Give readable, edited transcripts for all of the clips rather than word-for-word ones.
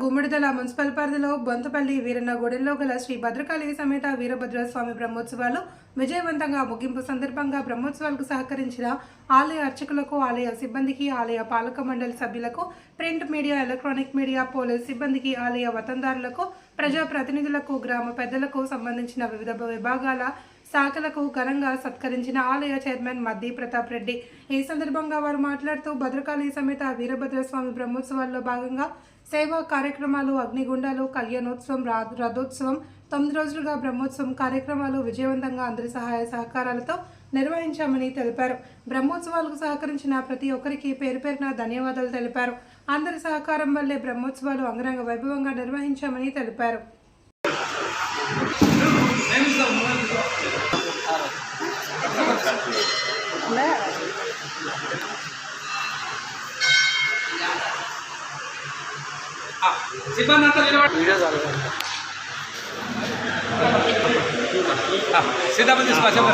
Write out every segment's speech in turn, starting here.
Gummadidala municipal పరిధిలో బొంతపల్లి వీరన్నగూడెంలో గల శ్రీ భద్రకాళి సమేత వీరభద్రస్వామి బ్రహ్మోత్సవాలు విజయవంతంగా ముగింపు సందర్భంగా బ్రహ్మోత్సవాలకు సహకరించిన ఆలయ అర్చకులకు, ఆలయ సిబ్బందికి, ఆలయ పాలక మండలి సభ్యులకు, print media, electronic media, police సిబ్బందికి, ఆలయ వతందారులకు, ప్రజాప్రతినిధులకు, గ్రామ పెద్దలకు సంబంధించిన వివిధ విభాగాల శాఖలకు ఘనంగా సత్కరించిన ఆలయ చైర్మన్ మద్ది ప్రతాప్ రెడ్డి. ఈ సందర్భంగా వారు మాట్లాడుతూ భద్రకాళి సమేత వీరభద్రస్వామి బ్రహ్మోత్సవాల్లో భాగంగా సేవా కార్యక్రమాలు, అగ్నిగుండాలు, కళ్యాణోత్సవం, రథోత్సవం, 9 రోజులుగా బ్రహ్మోత్సవం కార్యక్రమాలు విజయవంతంగా అందరి సహాయ సహకారాలతో నిర్వహించామని తెలిపారు. బ్రహ్మోత్సవాలకు సహకరించిన ప్రతి ఒక్కరికి పేరు పేరున ధన్యవాదాలు తెలిపారు. అందరి సహకారం వల్లే బ్రహ్మోత్సవాలు అంగరంగ వైభవంగా నిర్వహించామని తెలిపారు. సీతాపతి తీసుకోవా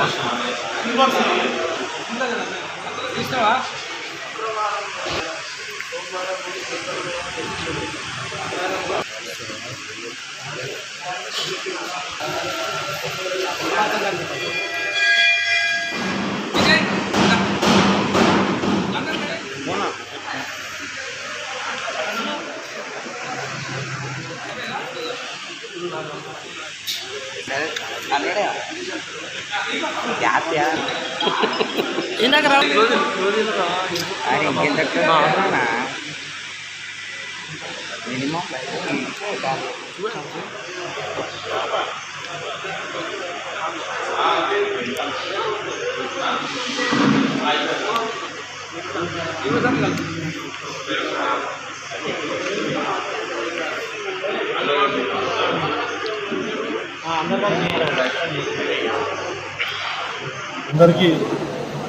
అందరికీ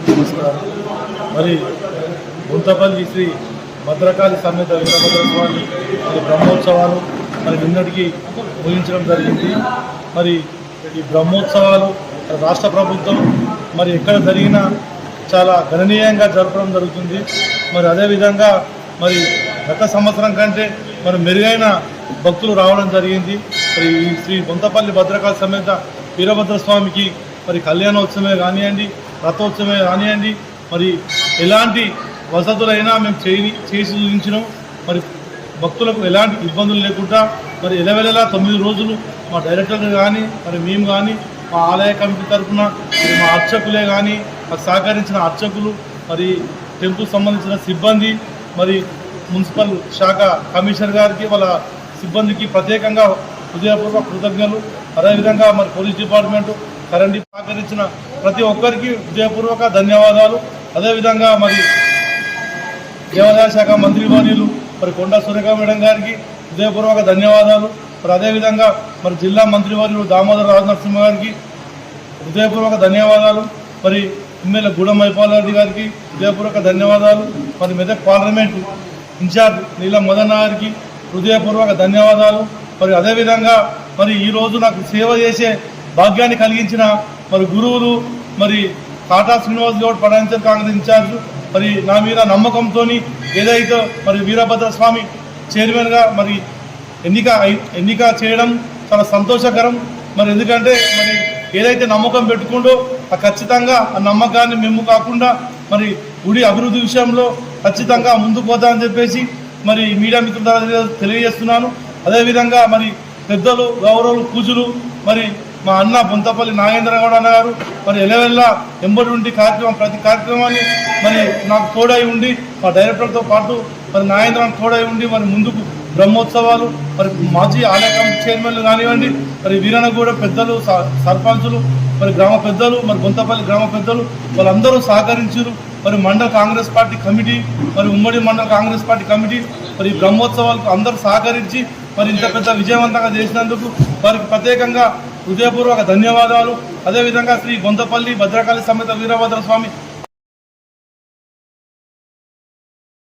నమస్కారం. మరి బొంతపల్లి శ్రీ భద్రకాళి సమేత వీరభద్రస్వామి మరి బ్రహ్మోత్సవాలు మరి నిన్నటికి ముగించడం జరిగింది. మరి ఈ బ్రహ్మోత్సవాలు రాష్ట్ర ప్రభుత్వం మరి ఎక్కడ జరిగినా చాలా గణనీయంగా జరపడం జరుగుతుంది. మరి అదేవిధంగా మరి గత సంవత్సరం కంటే మరి మెరుగైన భక్తులు రావడం జరిగింది. మరి ఈ శ్రీ బొంతపల్లి భద్రకాళి సమేత వీరభద్రస్వామికి మరి కళ్యాణోత్సవమే కానివ్వండి, రథోత్సవమే కానివ్వండి, మరి ఎలాంటి వసతులైనా మేము చేసి చూపించినాం. మరి భక్తులకు ఎలాంటి ఇబ్బందులు లేకుండా మరి ఎలవెలలా 9 రోజులు మా డైరెక్టర్లు కానీ, మరి మేము కానీ, మా ఆలయ కమిటీ తరఫున మరి మా అర్చకులే కానీ, మాకు సహకరించిన అర్చకులు, మరి టెంపుల్ సంబంధించిన సిబ్బంది, మరి మున్సిపల్ శాఖ కమిషనర్ గారికి, వాళ్ళ సిబ్బందికి ప్రత్యేకంగా హృదయపూర్వక కృతజ్ఞతలు. అదేవిధంగా మరి పోలీస్ డిపార్ట్మెంటు, కరెంట్ సహకరించిన ప్రతి ఒక్కరికి హృదయపూర్వక ధన్యవాదాలు. అదేవిధంగా మరి దేవాదాయ శాఖ మంత్రివర్యులు మరి కొండా సురేఖ మేడం గారికి హృదయపూర్వక ధన్యవాదాలు. మరి అదేవిధంగా మరి జిల్లా మంత్రివర్యులు దామోదర రాజనరసింహ గారికి హృదయపూర్వక ధన్యవాదాలు. మరి ఎమ్మెల్యే గూడెం మైపాల్ గారికి హృదయపూర్వక ధన్యవాదాలు. మరి మెదక్ పార్లమెంటు ఇన్ఛార్జ్ నీలం మదన్ గారికి హృదయపూర్వక ధన్యవాదాలు. మరి అదేవిధంగా మరి ఈరోజు నాకు సేవ చేసే భాగ్యాన్ని కలిగించిన మరి గురువులు, మరి కాటా శ్రీనివాస్ గౌడ్ పడాంచల్ కాంగ్రెస్ ఇన్ఛార్జ్, మరి నా మీద నమ్మకంతో ఏదైతే మరి వీరభద్రస్వామి చైర్మన్గా మరి ఎన్నిక చేయడం చాలా సంతోషకరం. మరి ఎందుకంటే మరి ఏదైతే నమ్మకం పెట్టుకుంటూ ఖచ్చితంగా ఆ నమ్మకాన్ని మేము కాకుండా మరి గుడి అభివృద్ధి విషయంలో ఖచ్చితంగా ముందుకు పోతామని చెప్పేసి మరి మీడియా మిత్రుల ద్వారా తెలియజేస్తున్నాను. అదేవిధంగా మరి పెద్దలు, గౌరవులు, పూజలు, మరి మా అన్న బొంతపల్లి నాగేంద్ర గౌడ్ అన్న గారు మరి ఎలవెల్లా ఎంబడి ఉండి ప్రతి కార్యక్రమాన్ని మరి నాకు తోడై ఉండి, మా డైరెక్టర్తో పాటు మరి నాగేంద్ర తోడై ఉండి మరి ముందుకు బ్రహ్మోత్సవాలు, మరి మాజీ ఆలయ కమిటీ చైర్మన్లు కానివ్వండి, మరి వీరన్నగూడ పెద్దలు, సర్పంచులు, మరి గ్రామ పెద్దలు, మరి బొంతపల్లి గ్రామ పెద్దలు వాళ్ళందరూ సహకరించారు. మరి మండల కాంగ్రెస్ పార్టీ కమిటీ, మరి ఉమ్మడి మండల కాంగ్రెస్ పార్టీ కమిటీ మరి బ్రహ్మోత్సవాలకు అందరూ సహకరించి మరి ఇంత పెద్ద విజయవంతంగా చేసినందుకు వారికి ప్రత్యేకంగా హృదయపూర్వక ధన్యవాదాలు. అదేవిధంగా శ్రీ బొంతపల్లి భద్రకాళి సమేత వీరభద్రస్వామి